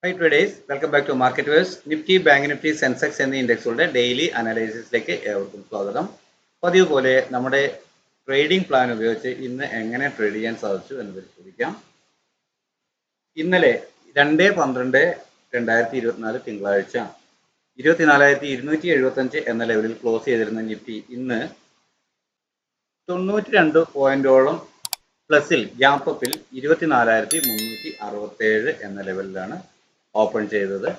High traders, welcome back to market verse. Nifty, bank Nifty, Sensex എന്നീ ഇൻഡെക്സുകളുടെ daily അനാലിസിസിലേക്ക് ഏവർക്കും സ്വാഗതം. പതിവ് പോലെ നമ്മുടെ ട്രേഡിംഗ് പ്ലാൻ ഉപയോഗിച്ച് ഇന്ന് എങ്ങനെ ട്രേഡ് ചെയ്യാൻ സാധിച്ചു എന്ന് പരിശോധിക്കാം. ഇന്നലെ 2/12/2024 തിങ്കളാഴ്ച 24,275 എന്ന ലെവലിൽ ക്ലോസ് ചെയ്തിരുന്ന നിഫ്റ്റി ഇന്ന് 92 പോയിന്റോളം പ്ലസിൽ ഗ്യാപ്പപ്പിൽ 24,367 എന്ന ലെവലിലാണ് ഓപ്പൺ ചെയ്തത്.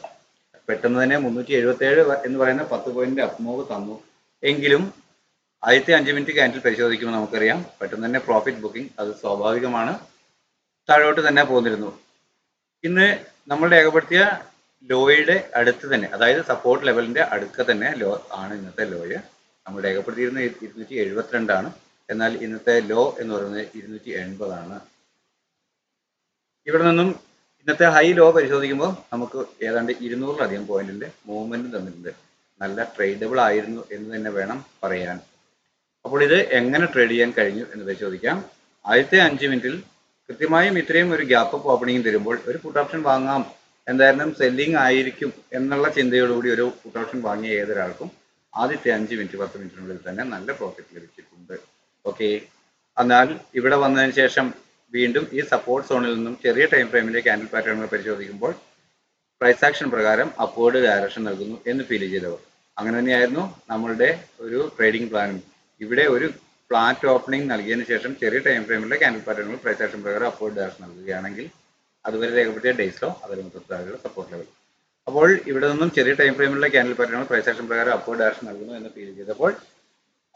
പെട്ടെന്ന് തന്നെ 377 എന്ന് പറയുന്ന 10 പോയിന്റ് അപ്പ് മൂവ് തന്നു. എങ്കിലും ആദ്യത്തെ 5 മിനിറ്റ് ക്യാൻഡിൽ പരിശോധിക്കുമ്പോൾ നമുക്കറിയാം പെട്ടെന്ന് തന്നെ പ്രോഫിറ്റ് ബുക്കിംഗ്, അത് സ്വാഭാവികമാണ്, താഴോട്ട് തന്നെ പോന്നിരുന്നു. ഇന്ന് നമ്മൾ രേഖപ്പെടുത്തിയ ലോയുടെ അടുത്ത് തന്നെ, അതായത് സപ്പോർട്ട് ലെവലിന്റെ അടുക്ക തന്നെ ലോ ആണ് ഇന്നത്തെ ലോയ്. നമ്മൾ രേഖപ്പെടുത്തിയിരുന്ന 272 എന്നാൽ ഇന്നത്തെ ലോ എന്ന് പറയുന്നത് 280 ആണ്. ഇവിടെ നിന്നും ഇന്നത്തെ ഹൈ ലോ പരിശോധിക്കുമ്പോൾ നമുക്ക് ഏതാണ്ട് 200-ലധികം പോയിന്റിന്റെ മൂവ്മെന്റ് തന്നിട്ടുണ്ട്. നല്ല ട്രേഡബിൾ ആയിരുന്നു എന്ന് തന്നെ വേണം പറയാൻ. അപ്പോൾ ഇത് എങ്ങനെ ട്രേഡ് ചെയ്യാൻ കഴിഞ്ഞു എന്ന് പരിശോധിക്കാം. ആദ്യത്തെ 5 മിനിറ്റിൽ കൃത്യമായും ഇത്രയും ഒരു ഗ്യാപ്പ് അപ്പ് ഓപ്പണിംഗ് തരുമ്പോൾ ഒരു പുട്ട് ഓപ്ഷൻ വാങ്ങാം, എന്തായാലും സെല്ലിംഗ് ആയിരിക്കും എന്നുള്ള ചിന്തയോടുകൂടി ഒരു പുട്ട് ഓപ്ഷൻ വാങ്ങിയ ഏതൊരാൾക്കും ആദ്യത്തെ 5 മിനിറ്റ് 10 മിനിറ്റിനുള്ളിൽ തന്നെ നല്ല പ്രോഫിറ്റ് ലഭിച്ചിട്ടുണ്ട്. ഓക്കെ, എന്നാൽ ഇവിടെ വന്നതിന് ശേഷം വീണ്ടും ഈ സപ്പോർട്ട് സോണിൽ നിന്നും ചെറിയ ടൈം ഫ്രെയിമിലെ ക്യാൻഡിൽ പാറ്റേണുകൾ പരിശോധിക്കുമ്പോൾ പ്രൈസ് ആക്ഷൻ പ്രകാരം അപ്വേർഡ് ഡയറക്ഷൻ നൽകുന്നു എന്ന് ഫീൽ ചെയ്തവർ, അങ്ങനെ തന്നെയായിരുന്നു നമ്മളുടെ ഒരു ട്രേഡിംഗ് പ്ലാനും. ഇവിടെ ഒരു ഫ്ലാറ്റ് ഓപ്പണിംഗ് നൽകിയതിനു ശേഷം ചെറിയ ടൈം ഫ്രെയിമിലെ ക്യാൻഡിൽ പാറ്റേണുകൾ പ്രൈസ് ആക്ഷൻ പ്രകാരം അപ്വേർഡ് ഡയറക്ഷൻ നൽകുകയാണെങ്കിൽ അതുവരെ രേഖപ്പെടുത്തിയ ഡേയ്സിലോ അതിലും തൊട്ടാകുന്ന സപ്പോർട്ട് ലെവൽ. അപ്പോൾ ഇവിടെ നിന്നും ചെറിയ ടൈം ഫ്രെയിമിലെ ക്യാൻഡിൽ പാറ്റേണുകൾ പ്രൈസ് ആക്ഷൻ പ്രകാരം അപ്വേർഡ് ഡയറക്ഷൻ നൽകുന്നു എന്ന് ഫീൽ ചെയ്തപ്പോൾ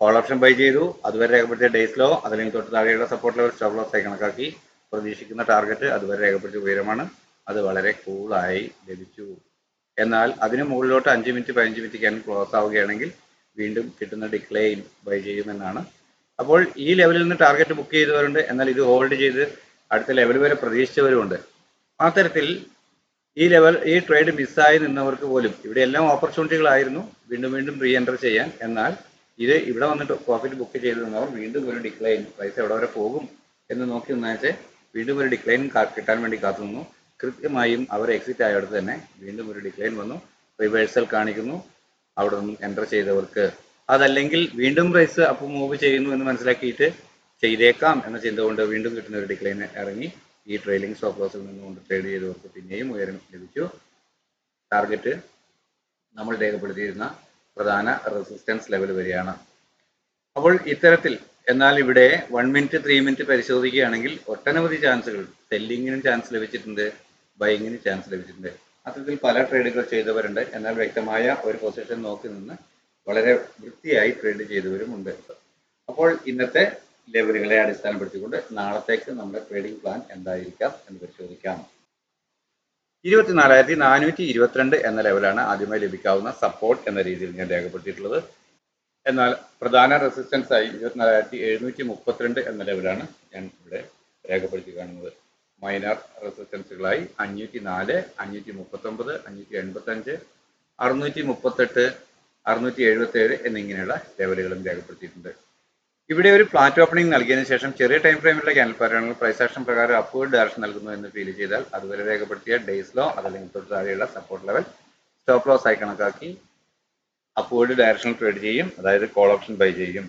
കോൾ ഓപ്ഷൻ ബൈ ചെയ്തു. അതുവരെ രേഖപ്പെടുത്തിയ ഡേയ്സിലോ അല്ലെങ്കിൽ തൊട്ട് താഴെയുള്ള സപ്പോർട്ട് ലെവൽ സ്റ്റോപ്പ് ലോസ് ആയി കണക്കാക്കി. പ്രതീക്ഷിക്കുന്ന ടാർഗറ്റ് അതുവരെ രേഖപ്പെടുത്തിയ ഉയരമാണ്, അത് വളരെ കൂളായി ലഭിച്ചു. എന്നാൽ അതിന് മുകളിലോട്ട് 5 മിനിറ്റ് 15 മിനിറ്റ് ക്യാൻഡിൽ ക്ലോസ് ആവുകയാണെങ്കിൽ വീണ്ടും കിട്ടുന്ന ഡിക്ലൈൻ ബൈ ചെയ്യുമെന്നാണ്. അപ്പോൾ ഈ ലെവലിൽ നിന്ന് ടാർഗറ്റ് ബുക്ക് ചെയ്തവരുണ്ട്, എന്നാൽ ഇത് ഹോൾഡ് ചെയ്ത് അടുത്ത ലെവൽ വരെ പ്രതീക്ഷിച്ചവരുമുണ്ട്. അത്തരത്തിൽ ഈ ട്രേഡ് മിസ്സായി നിന്നവർക്ക് പോലും ഇവിടെ എല്ലാം ഓപ്പർച്യൂണിറ്റികളായിരുന്നു വീണ്ടും വീണ്ടും റീ എൻറ്റർ ചെയ്യാൻ. എന്നാൽ ഇത് ഇവിടെ വന്നിട്ട് പ്രോഫിറ്റ് ബുക്ക് ചെയ്ത് നിന്നവർ വീണ്ടും ഒരു ഡിക്ലൈൻ, പ്രൈസ് എവിടെ വരെ പോകും എന്ന് നോക്കി നിന്നേച്ച് വീണ്ടും ഒരു ഡിക്ലൈൻ കിട്ടാൻ വേണ്ടി കാത്തു നിന്നു. കൃത്യമായും അവർ എക്സിറ്റ് ആയടുത്ത് തന്നെ വീണ്ടും ഒരു ഡിക്ലൈൻ വന്നു, റിവേഴ്സൽ കാണിക്കുന്നു അവിടെ നിന്നും എൻ്റർ ചെയ്തവർക്ക്. അതല്ലെങ്കിൽ വീണ്ടും പ്രൈസ് അപ്പ് മൂവ് ചെയ്യുന്നു എന്ന് മനസ്സിലാക്കിയിട്ട് ചെയ്തേക്കാം എന്ന ചിന്ത കൊണ്ട് വീണ്ടും കിട്ടുന്ന ഒരു ഡിക്ലൈൻ ഇറങ്ങി ഈ ട്രെയിലിംഗ് സ്റ്റോപ്പ് ലോസിൽ നിന്നുകൊണ്ട് ട്രേഡ് ചെയ്തവർക്ക് പിന്നെയും ഉയരം ലഭിച്ചു. ടാർഗറ്റ് നമ്മൾ രേഖപ്പെടുത്തിയിരുന്ന പ്രധാന റെസിസ്റ്റൻസ് ലെവൽ വരെയാണ്. അപ്പോൾ ഇത്തരത്തിൽ, എന്നാൽ ഇവിടെ 1 മിനിറ്റ് 3 മിനിറ്റ് പരിശോധിക്കുകയാണെങ്കിൽ ഒട്ടനവധി ചാൻസുകൾ, സെല്ലിങ്ങിനും ചാൻസ് ലഭിച്ചിട്ടുണ്ട്, ബൈങ്ങിനും ചാൻസ് ലഭിച്ചിട്ടുണ്ട്. അത്തരത്തിൽ പല ട്രേഡുകൾ ചെയ്തവരുണ്ട്, എന്നാൽ വ്യക്തമായ ഒരു പൊസിഷൻ നോക്കി നിന്ന് വളരെ വൃത്തിയായി ട്രേഡ് ചെയ്തവരുമുണ്ട്. അപ്പോൾ ഇന്നത്തെ ലെവലുകളെ അടിസ്ഥാനപ്പെടുത്തിക്കൊണ്ട് നാളത്തേക്ക് നമ്മുടെ ട്രേഡിംഗ് പ്ലാൻ എന്തായിരിക്കാം എന്ന് പരിശോധിക്കാം. 24,422 എന്ന ലെവലാണ് ആദ്യമായി ലഭിക്കാവുന്ന സപ്പോർട്ട് എന്ന രീതിയിൽ ഞാൻ രേഖപ്പെടുത്തിയിട്ടുള്ളത്. എന്നാൽ പ്രധാന റെസിസ്റ്റൻസ് ആയി 24,732 എന്ന ലെവലാണ് ഞാൻ ഇവിടെ രേഖപ്പെടുത്തി കാണുന്നത്. മൈനർ റെസിസ്റ്റൻസുകളായി 504, 539, 585, 638, 677 എന്നിങ്ങനെയുള്ള ലെവലുകളും രേഖപ്പെടുത്തിയിട്ടുണ്ട്. ഇവിടെ ഒരു ഫ്ലാറ്റ് ഓപ്പണിംഗ് നൽകിയതിനു ശേഷം ചെറിയ ടൈം ഫ്രെയിമിലെ ക്യാൻഡിൽ പാറ്റേണുകൾ പ്രൈസ് ആക്ഷൻ പ്രകാരം അപ്വേർഡ് ഡയറക്ഷൻ നൽകുന്നു എന്ന് ഫീൽ ചെയ്താൽ അതുവരെ രേഖപ്പെടുത്തിയ ഡേയ്സിലോ അതല്ലെങ്കിൽ തൊട്ട് താഴെയുള്ള സപ്പോർട്ട് ലെവൽ സ്റ്റോപ്പ് ലോസ് ആയി കണക്കാക്കി അപ്വേർഡ് ഡയറക്ഷൻ ട്രേഡ് ചെയ്യും, അതായത് കോൾ ഓപ്ഷൻ ബൈ ചെയ്യും.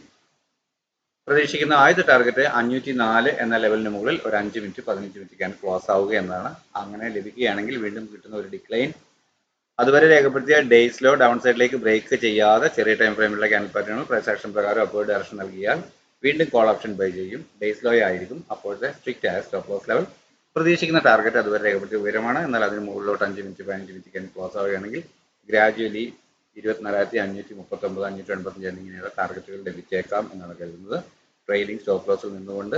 പ്രതീക്ഷിക്കുന്ന ആദ്യത്തെ ടാർഗറ്റ് 504 എന്ന ലെവലിന് മുകളിൽ ഒരു 5 മിനിറ്റ് 15 മിനിറ്റ് ക്യാൻഡിൽ ക്ലോസ് ആവുക എന്നതാണ്. അങ്ങനെ ലഭിക്കുകയാണെങ്കിൽ വീണ്ടും കിട്ടുന്ന ഒരു ഡിക്ലൈൻ അതുവരെ രേഖപ്പെടുത്തിയ ഡേയ്സിലോ ഡൗൺ സൈഡിലേക്ക് ബ്രേക്ക് ചെയ്യാതെ ചെറിയ ടൈം ഫ്രെയിമിലുള്ള ക്യാൻഡിൽ പാറ്റേണുകൾ പ്രൈസ് ആക്ഷൻ പ്രകാരം അപ്വേർഡ് ഡയറക്ഷൻ നൽകിയാൽ വീണ്ടും കോൾ ഓപ്ഷൻ ബൈ ചെയ്യും. ഡേയ്സിലോ ആയിരിക്കും അപ്പോഴത്തെ സ്ട്രിക്റ്റ് ആയ സ്റ്റോപ്പ് ലോസ് ലെവൽ. പ്രതീക്ഷിക്കുന്ന ടാർഗറ്റ് അതുവരെ രേഖപ്പെടുത്തിയ ഉയരമാണ്, എന്നാൽ അതിന് മുകളിലോട്ട് 5 മിനിറ്റ് 15 മിനിറ്റ് ക്യാൻഡിൽ ക്ലോസ് ആവുകയാണെങ്കിൽ ഗ്രാജുവലി 24,539, 585 എന്നിങ്ങനെയുള്ള ടാർഗറ്റുകൾ ലഭിച്ചേക്കാം എന്നാണ് കരുതുന്നത്. ട്രെയിലിംഗ് സ്റ്റോപ്പ് ലോസിൽ നിന്നുകൊണ്ട്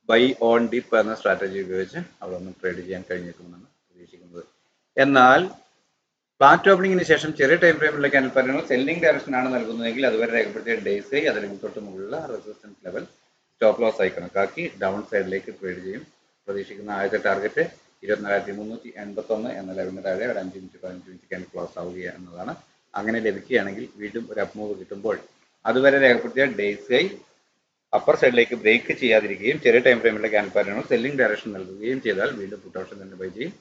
ബൈ ഓൺ ഡിപ്പ് എന്ന സ്ട്രാറ്റജി ഉപയോഗിച്ച് അവിടെ ഒന്നും ട്രേഡ് ചെയ്യാൻ കഴിഞ്ഞേക്കുമെന്നാണ് പ്രതീക്ഷിക്കുന്നത്. എന്നാൽ ഫ്ലാറ്റ് ഓപ്പണിംഗിന് ശേഷം ചെറിയ ടൈം ഫ്രെയിമിലെ ക്യാൻഡിൽ പാറ്റേണുകൾ സെല്ലിംഗ് ഡയറക്ഷൻ ആണ് നൽകുന്നതെങ്കിൽ അതുവരെ രേഖപ്പെടുത്തിയ ഡേയ്സ് അതിലേക്ക് തൊട്ട് മുകളിലുള്ള റെസിസ്റ്റൻസ് ലെവൽ സ്റ്റോപ്പ് ലോസ് ആയി കണക്കാക്കി ഡൗൺ സൈഡിലേക്ക് ട്രേഡ് ചെയ്യും. പ്രതീക്ഷിക്കുന്ന ആദ്യത്തെ ടാർഗറ്റ് 24,381 എന്ന ലെവലിന് താഴെ ഒരു 5 മിനിറ്റ് 15 മിനിറ്റ് ക്യാൻഡിൽ ക്ലോസ് ആവുക എന്നതാണ്. അങ്ങനെ ലഭിക്കുകയാണെങ്കിൽ വീണ്ടും ഒരു അപ്പ് മൂവ് കിട്ടുമ്പോൾ അതുവരെ രേഖപ്പെടുത്തിയ ഡേയ്സ് അപ്പർ സൈഡിലേക്ക് ബ്രേക്ക് ചെയ്യാതിരിക്കുകയും ചെറിയ ടൈം ഫ്രെയിമിലെ ക്യാൻഡിൽ പാറ്റേണുകൾ സെല്ലിംഗ് ഡയറക്ഷൻ നൽകുകയും ചെയ്താൽ വീണ്ടും പുട്ട് ഓപ്ഷൻ തന്നെ ബൈ ചെയ്യും.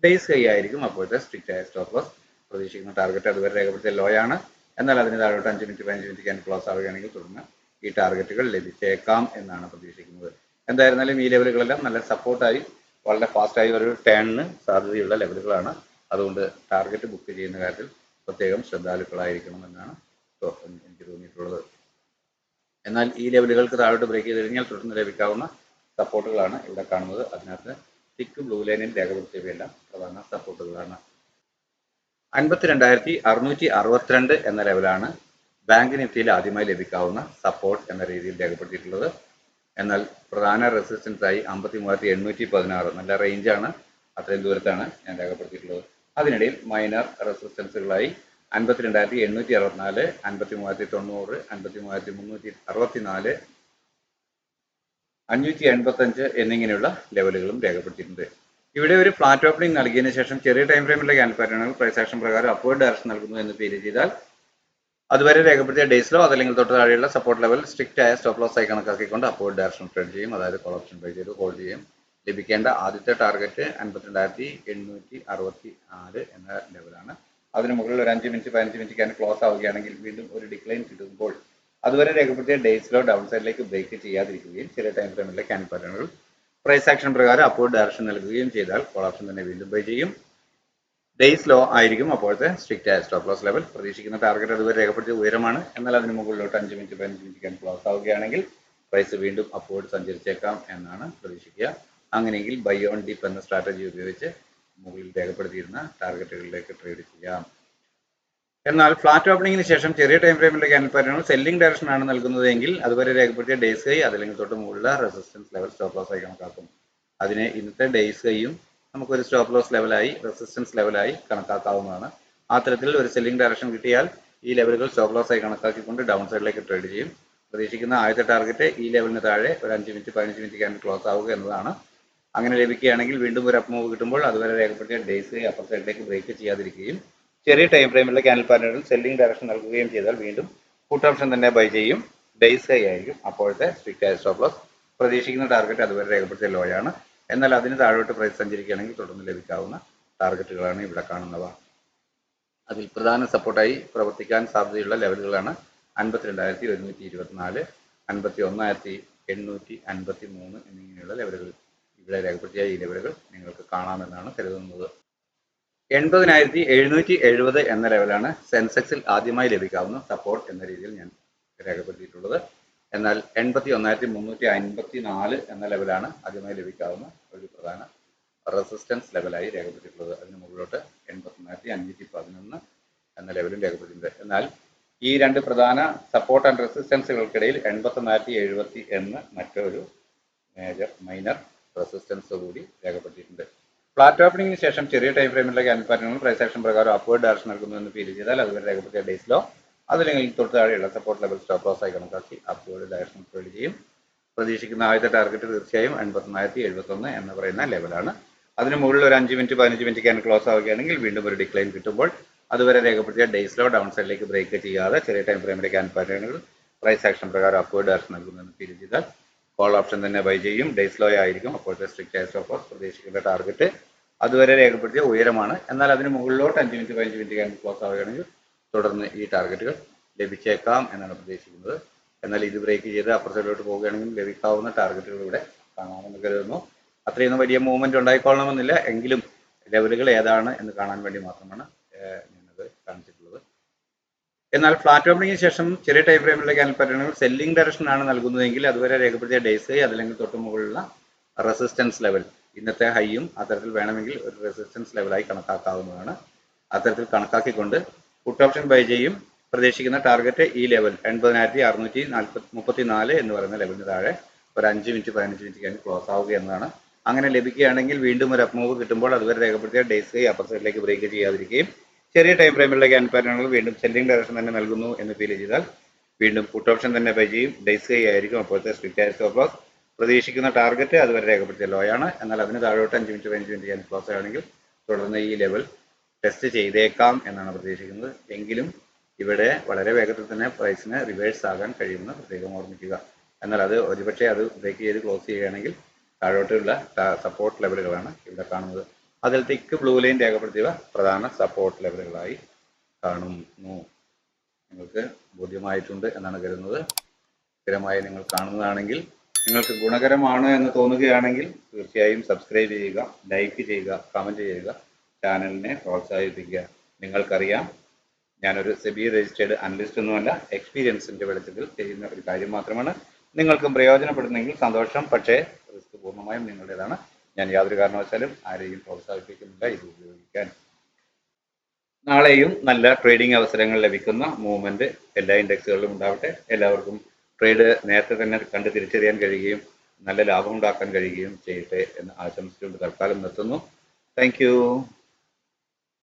ഡേയ്സ് ഹൈ ആയിരിക്കും അപ്പോഴത്തെ സ്ട്രിക്റ്റ് ആയ സ്റ്റോപ്പ് ലോസ്. പ്രതീക്ഷിക്കുന്ന ടാർഗറ്റ് അതുവരെ രേഖപ്പെടുത്തിയ ലോ ആണ്. എന്നാൽ അതിന് താഴോട്ട് 5 മിനിറ്റ് 15 മിനിറ്റ് ക്യാൻഡിൽ ക്ലോസ് ആവുകയാണെങ്കിൽ തുടർന്ന് ഈ ടാർഗറ്റുകൾ ലഭിച്ചേക്കാം എന്നാണ് പ്രതീക്ഷിക്കുന്നത്. എന്തായിരുന്നാലും ഈ ലെവലുകളെല്ലാം നല്ല സപ്പോർട്ടായി വളരെ ഫാസ്റ്റായി ഒരു ടേണിന് സാധ്യതയുള്ള ലെവലുകളാണ്. അതുകൊണ്ട് ടാർഗറ്റ് ബുക്ക് ചെയ്യുന്ന കാര്യത്തിൽ പ്രത്യേകം ശ്രദ്ധാലുക്കളായിരിക്കണം എന്നാണ് എനിക്ക് തോന്നിയിട്ടുള്ളത്. എന്നാൽ ഈ ലെവലുകൾക്ക് താഴോട്ട് ബ്രേക്ക് ചെയ്ത് കഴിഞ്ഞാൽ തുടർന്ന് ലഭിക്കാവുന്ന സപ്പോർട്ടുകളാണ് ഇവിടെ കാണുന്നത്. അതിനകത്ത് തിക്ക് ബ്ലൂ ലൈനിൽ രേഖപ്പെടുത്തിയവയെല്ലാം പ്രധാന സപ്പോർട്ടുകളാണ്. 52,662 എന്ന ലെവലാണ് ബാങ്ക് നിഫ്റ്റിയിൽ ആദ്യമായി ലഭിക്കാവുന്ന സപ്പോർട്ട് എന്ന രീതിയിൽ രേഖപ്പെടുത്തിയിട്ടുള്ളത്. എന്നാൽ പ്രധാന റെസിസ്റ്റൻസ് ആയി 53,816 നല്ല റേഞ്ചാണ്, അത്രയും ദൂരത്താണ് ഞാൻ രേഖപ്പെടുത്തിയിട്ടുള്ളത്. അതിനിടയിൽ മൈനർ റെസിസ്റ്റൻസുകളായി 52,864, 53,090, 53,364, 585 എന്നിങ്ങനെയുള്ള ലെവലുകളും രേഖപ്പെടുത്തിയിട്ടുണ്ട്. ഇവിടെ ഒരു ഫ്ലാറ്റ് ഓപ്പണിംഗ് നൽകിയതിനു ശേഷം ചെറിയ ടൈം ഫ്രെയിമിലെ ക്യാൻഡിൽ പാറ്റേണുകൾ പ്രൈസ് ആക്ഷൻ പ്രകാരം അപ്വേർഡ് ഡയറക്ഷൻ നൽകുന്നു എന്ന് ഫീൽ ചെയ്താൽ അതുവരെ രേഖപ്പെടുത്തിയ ഡേയ്സിലോ അതല്ലെങ്കിൽ തൊട്ട് താഴെയുള്ള സപ്പോർട്ട് ലെവൽ സ്ട്രിക്റ്റ് ആയ സ്റ്റോപ്പ് ലോസ് ആയി കണക്കാക്കിക്കൊണ്ട് അപ്വേർഡ് ഡയറക്ഷൻ ട്രേഡ് ചെയ്യും. അതായത് കോൾ ഓപ്ഷൻ ബൈ ചെയ്ത് ഹോൾഡ് ചെയ്യും. ലഭിക്കേണ്ട ആദ്യത്തെ ടാർഗറ്റ് 52,864 എന്ന ലെവലാണ്. അതിന് മുകളിൽ ഒരു 5 മിനിറ്റ് 15 മിനിറ്റ് ക്യാൻഡിൽ ക്ലോസ് ആവുകയാണെങ്കിൽ വീണ്ടും ഒരു ഡിക്ലൈൻ കിട്ടുമ്പോൾ അതുവരെ രേഖപ്പെടുത്തിയ ഡേയ്സിലോ ഡൗൺ സൈഡിലേക്ക് ബ്രേക്ക് ചെയ്യാതിരിക്കുകയും ചെറിയ ടൈം ഫ്രെയിമിലെ ക്യാൻഡിൽ പാറ്റേണുകൾ പ്രൈസ് ആക്ഷൻ പ്രകാരം അപ്വേർഡ് ഡയറക്ഷൻ നൽകുകയും ചെയ്താൽ കോൾ ഓപ്ഷൻ തന്നെ വീണ്ടും ബൈ ചെയ്യും. ഡേയ്സ് ലോ ആയിരിക്കും അപ്പോഴത്തെ സ്ട്രിക്റ്റ് ആയ സ്റ്റോപ്പ് ലോസ് ലെവൽ. പ്രതീക്ഷിക്കുന്ന ടാർഗറ്റ് അതുവരെ രേഖപ്പെടുത്തിയ ഉയരമാണ്. എന്നാൽ അതിന് മുകളിലോട്ട് 5 മിനിറ്റ് 15 മിനിറ്റ് ക്യാൻഡിൽ ക്ലോസ് ആവുകയാണെങ്കിൽ പ്രൈസ് വീണ്ടും അപ്വേർഡ് സഞ്ചരിച്ചേക്കാം എന്നാണ് പ്രതീക്ഷിക്കുക. അങ്ങനെയെങ്കിൽ ബൈ ഓൺ ഡിപ്പ് എന്ന സ്ട്രാറ്റജി ഉപയോഗിച്ച് മുകളിൽ രേഖപ്പെടുത്തിയിരുന്ന ടാർഗറ്റുകളിലേക്ക് ട്രേഡ് ചെയ്യാം. എന്നാൽ ഫ്ലാറ്റ് ഓപ്പണിംഗിന് ശേഷം ചെറിയ ടൈം ഫ്രെയിമിലെ ക്യാൻഡിൽ പാറ്റേണുകൾ സെല്ലിംഗ് ഡയറക്ഷൻ ആണ് നൽകുന്നതെങ്കിൽ അതുവരെ രേഖപ്പെടുത്തിയ ഡേയ്സ് ഹൈ അതല്ലെങ്കിൽ തൊട്ട് മുകളിലുള്ള റെസിസ്റ്റൻസ് ലെവൽ സ്റ്റോപ്പ് ലോസ് ആയി കണക്കാക്കും. അതിന് ഇന്നത്തെ ഡേയ്സ് ഹൈയും നമുക്കൊരു സ്റ്റോപ്പ് ലോസ് ലെവലായി റെസിസ്റ്റൻസ് ലെവലായി കണക്കാക്കാവുന്നതാണ്. ആ തരത്തിൽ ഒരു സെല്ലിംഗ് ഡയറക്ഷൻ കിട്ടിയാൽ ഈ ലെവലുകൾ സ്റ്റോപ്പ് ലോസ് ആയി കണക്കാക്കിക്കൊണ്ട് ഡൗൺ സൈഡിലേക്ക് ട്രേഡ് ചെയ്യും. പ്രതീക്ഷിക്കുന്ന ആദ്യത്തെ ടാർഗറ്റ് ഈ ലെവലിന് താഴെ ഒരു 5 മിനിറ്റ് 15 മിനിറ്റ് ക്യാൻഡിൽ ക്ലോസ് ആവുക എന്നതാണ്. അങ്ങനെ ലഭിക്കുകയാണെങ്കിൽ വീണ്ടും ഒരു അപ്പ് മൂവ് കിട്ടുമ്പോൾ അതുവരെ രേഖപ്പെടുത്തിയ ഡേയ്സ് ഹൈ അപ്പർ സൈഡിലേക്ക് ബ്രേക്ക് ചെയ്യാതിരിക്കുകയും ചെറിയ ടൈം ഫ്രെയിമിലെ ക്യാൻഡിൽ പാറ്റേണുകൾ സെല്ലിംഗ് ഡയറക്ഷൻ നൽകുകയും ചെയ്താൽ വീണ്ടും പുട്ട് ഓപ്ഷൻ തന്നെ ബൈ ചെയ്യും. ഡേയ്സ് ഹൈ ആയിരിക്കും അപ്പോഴത്തെ സ്ട്രിക്റ്റ് ആയ സ്റ്റോപ്പ് ലോസ്. പ്രതീക്ഷിക്കുന്ന ടാർഗറ്റ് അതുവരെ രേഖപ്പെടുത്തിയ ലോ ആണ്. എന്നാൽ അതിന് താഴോട്ട് പ്രൈസ് സഞ്ചരിക്കുകയാണെങ്കിൽ തുടർന്ന് ലഭിക്കാവുന്ന ടാർഗറ്റുകളാണ് ഇവിടെ കാണുന്നവ. അതിൽ പ്രധാന സപ്പോർട്ടായി പ്രവർത്തിക്കാൻ സാധ്യതയുള്ള ലെവലുകളാണ് 52,124, 51,853 എന്നിങ്ങനെയുള്ള ലെവലുകൾ. ഇവിടെ രേഖപ്പെടുത്തിയ ഈ ലെവലുകൾ നിങ്ങൾക്ക് കാണാമെന്നാണ് കരുതുന്നത്. 80,770 എന്ന ലെവലാണ് സെൻസെക്സിൽ ആദ്യമായി ലഭിക്കാവുന്ന സപ്പോർട്ട് എന്ന രീതിയിൽ ഞാൻ രേഖപ്പെടുത്തിയിട്ടുള്ളത്. എന്നാൽ 81,354 എന്ന ലെവലാണ് ആദ്യമായി ലഭിക്കാവുന്ന ഒരു പ്രധാന റെസിസ്റ്റൻസ് ലെവലായി രേഖപ്പെടുത്തിയിട്ടുള്ളത്. അതിന് മുകളിലോട്ട് 81,511 എന്ന ലെവലും രേഖപ്പെടുത്തിയിട്ടുണ്ട്. എന്നാൽ ഈ രണ്ട് പ്രധാന സപ്പോർട്ട് ആൻഡ് റെസിസ്റ്റൻസുകൾക്കിടയിൽ 81,070 എന്ന മറ്റൊരു മൈനർ റെസിസ്റ്റൻസ് കൂടി രേഖപ്പെടുത്തിയിട്ടുണ്ട്. ഫ്ലാറ്റ് ഓപ്പണിംഗിന് ശേഷം ചെറിയ ടൈം ഫ്രെയിമിലെ ക്യാൻഡിൽ പാറ്റേണുകൾ പ്രൈസ് ആക്ഷൻ പ്രകാരം അപ്വേർഡ് ഡയറക്ഷൻ നൽകുന്നു എന്ന് ഫീൽ ചെയ്താൽ അതുവരെ രേഖപ്പെടുത്തിയ ഡേയ്സിലോ അതല്ലെങ്കിൽ തൊട്ട് താഴെയുള്ള സപ്പോർട്ട് ലെവൽ സ്റ്റോപ്പ് ലോസ് ആയി കണക്കാക്കി അപ്വേർഡ് ഡയറക്ഷൻ ട്രേഡ് ചെയ്യും. പ്രതീക്ഷിക്കുന്ന ആദ്യത്തെ ടാർഗറ്റ് തീർച്ചയായും 81,071 എന്ന് പറയുന്ന ലെവലാണ്. അതിന് മുകളിൽ ഒരു 5 മിനിറ്റ് 15 മിനിറ്റ് ക്യാൻഡിൽ ക്ലോസ് ആവുകയാണെങ്കിൽ വീണ്ടും ഒരു ഡിക്ലൈൻ കിട്ടുമ്പോൾ അതുവരെ രേഖപ്പെടുത്തിയ ഡേയ്സിലോ ഡൗൺ സൈഡിലേക്ക് ബ്രേക്ക് ചെയ്യാതെ ചെറിയ ടൈം ഫ്രെയിമിലെ ക്യാൻഡിൽ പാറ്റേണുകൾ പ്രൈസ് ആക്ഷൻ പ്രകാരം അപ്വേർഡ് ഡയറക്ഷൻ നൽകുന്നു എന്ന് ഫീൽ ചെയ്താൽ കോൾ ഓപ്ഷൻ തന്നെ ബൈ ചെയ്യും. ഡേയ്സ് ലോ ആയിരിക്കും അപ്പോഴത്തെ സ്ട്രിക്റ്റ് ആയ സ്റ്റോപ്പ് ലോസ്. പ്രതീക്ഷിക്കുന്ന ടാർഗറ്റ് അതുവരെ രേഖപ്പെടുത്തിയ ഉയരമാണ്. എന്നാൽ അതിന് മുകളിലോട്ട് 5 മിനിറ്റ് 15 മിനിറ്റ് ക്യാൻഡിൽ ക്ലോസ് ആവുകയാണെങ്കിൽ തുടർന്ന് ഈ ടാർഗറ്റുകൾ ലഭിച്ചേക്കാം എന്നാണ് പ്രതീക്ഷിക്കുന്നത്. എന്നാൽ ഇത് ബ്രേക്ക് ചെയ്ത് അപ്പർ സൈഡിലോട്ട് പോവുകയാണെങ്കിൽ ലഭിക്കാവുന്ന ടാർഗറ്റുകൾ ഇവിടെ കാണാമെന്ന് കരുതുന്നു. അത്രയൊന്നും വലിയ മൂവ്മെന്റ് ഉണ്ടായിക്കൊള്ളണമെന്നില്ല, എങ്കിലും ലെവലുകൾ ഏതാണ് എന്ന് കാണാൻ വേണ്ടി മാത്രമാണ് ഞാനത് കാണിച്ചിട്ടുള്ളത്. എന്നാൽ ഫ്ലാറ്റ് ഓപ്പണിംഗിന് ശേഷം ചെറിയ ടൈം ഫ്രെയിമിലെ ക്യാൻഡിൽ പാറ്റേണുകൾ സെല്ലിംഗ് ഡയറക്ഷൻ ആണ് നൽകുന്നതെങ്കിൽ അതുവരെ രേഖപ്പെടുത്തിയ ഡേയ്സ് ഹൈ അതല്ലെങ്കിൽ തൊട്ട് മുകളിലുള്ള റെസിസ്റ്റൻസ് ലെവൽ ഇന്നത്തെ ഹൈയും അത്തരത്തിൽ വേണമെങ്കിൽ ഒരു റെസിസ്റ്റൻസ് ലെവലായി കണക്കാക്കാവുന്നതാണ്. അത്തരത്തിൽ കണക്കാക്കിക്കൊണ്ട് പുട്ട് ഓപ്ഷൻ ബൈ ചെയ്യും. പ്രതീക്ഷിക്കുന്ന ടാർഗറ്റ് ഈ ലെവൽ 80,634 എന്ന് പറയുന്ന ലെവലിന് താഴെ ഒരു 5 മിനിറ്റ് 15 മിനിറ്റ് കഴിഞ്ഞ് ക്ലോസ് ആവുക എന്നതാണ്. അങ്ങനെ ലഭിക്കുകയാണെങ്കിൽ വീണ്ടും ഒരു അപ്പ് മൂവ് കിട്ടുമ്പോൾ അതുവരെ രേഖപ്പെടുത്തിയ ഡേയ്സ് ഹൈ അപ്പർ സൈഡിലേക്ക് ബ്രേക്ക് ചെയ്യാതിരിക്കുകയും ചെറിയ ടൈം ഫ്രെയിമിലുള്ള ക്യാൻഡിൽ പാറ്റേണുകൾ വീണ്ടും സെല്ലിംഗ് ഡയറക്ഷൻ തന്നെ നൽകുന്നു എന്ന് ഫീൽ ചെയ്താൽ വീണ്ടും പുട്ട് ഓപ്ഷൻ തന്നെ ബൈ ചെയ്യും. ഡേയ്സ് ഹൈ ആയിരിക്കും അപ്പോഴത്തെ സ്ട്രിക്റ്റ് ആയ സ്റ്റോപ്പ് ലോസ്. പ്രതീക്ഷിക്കുന്ന ടാർഗറ്റ് അതുവരെ രേഖപ്പെടുത്തിയ ലോ ആണ്. എന്നാൽ അതിന് താഴോട്ട് 5 മിനിറ്റ് 15 മിനിറ്റ് ക്യാൻഡിൽ ക്ലോസ് ആണെങ്കിൽ തുടർന്ന് ഈ ലെവൽ ടെസ്റ്റ് ചെയ്തേക്കാം എന്നാണ് പ്രതീക്ഷിക്കുന്നത്. എങ്കിലും ഇവിടെ വളരെ വേഗത്തിൽ തന്നെ പ്രൈസിന് റിവേഴ്സ് ആകാൻ കഴിയുമെന്ന് പ്രത്യേകം ഓർമ്മിക്കുക. എന്നാൽ അത് ഒരുപക്ഷെ അത് ബ്രേക്ക് ചെയ്ത് ക്ലോസ് ചെയ്യുകയാണെങ്കിൽ താഴോട്ടുള്ള സപ്പോർട്ട് ലെവലുകളാണ് ഇവിടെ കാണുന്നത്. അതിൽ തിക്ക് ബ്ലൂ ലൈൻ രേഖപ്പെടുത്തിയവ പ്രധാന സപ്പോർട്ട് ലെവലുകളായി കാണുന്നു. നിങ്ങൾക്ക് ബോധ്യമായിട്ടുണ്ട് എന്നാണ് കരുതുന്നത്. സ്ഥിരമായി നിങ്ങൾ കാണുന്നതാണെങ്കിൽ, നിങ്ങൾക്ക് ഗുണകരമാണ് എന്ന് തോന്നുകയാണെങ്കിൽ തീർച്ചയായും സബ്സ്ക്രൈബ് ചെയ്യുക, ലൈക്ക് ചെയ്യുക, കമൻറ്റ് ചെയ്യുക, ചാനലിനെ പ്രോത്സാഹിപ്പിക്കുക. നിങ്ങൾക്കറിയാം, ഞാനൊരു സെബി രജിസ്റ്റേർഡ് അനലിസ്റ്റ് ഒന്നുമല്ല, എക്സ്പീരിയൻസിൻ്റെ വെളിച്ചത്തിൽ ചെയ്യുന്ന ഒരു കാര്യം മാത്രമാണ്. നിങ്ങൾക്കും പ്രയോജനപ്പെടുന്നെങ്കിൽ സന്തോഷം, പക്ഷേ റിസ്ക് പൂർണ്ണമായും നിങ്ങളുടേതാണ്. ഞാൻ യാതൊരു കാരണവശാലും ആരെയും പ്രോത്സാഹിപ്പിക്കുന്നില്ല ഇത് ഉപയോഗിക്കാൻ. നാളെയും നല്ല ട്രേഡിംഗ് അവസരങ്ങൾ ലഭിക്കുന്ന മൂവ്മെന്റ് എല്ലാ ഇൻഡെക്സുകളിലും ഉണ്ടാവട്ടെ. എല്ലാവർക്കും ട്രേഡ് നേരത്തെ തന്നെ കണ്ട് തിരിച്ചറിയാൻ കഴിയുകയും നല്ല ലാഭം ഉണ്ടാക്കാൻ കഴിയുകയും ചെയ്യട്ടെ എന്ന് ആശംസിച്ചുകൊണ്ട് തൽക്കാലം നിർത്തുന്നു. താങ്ക്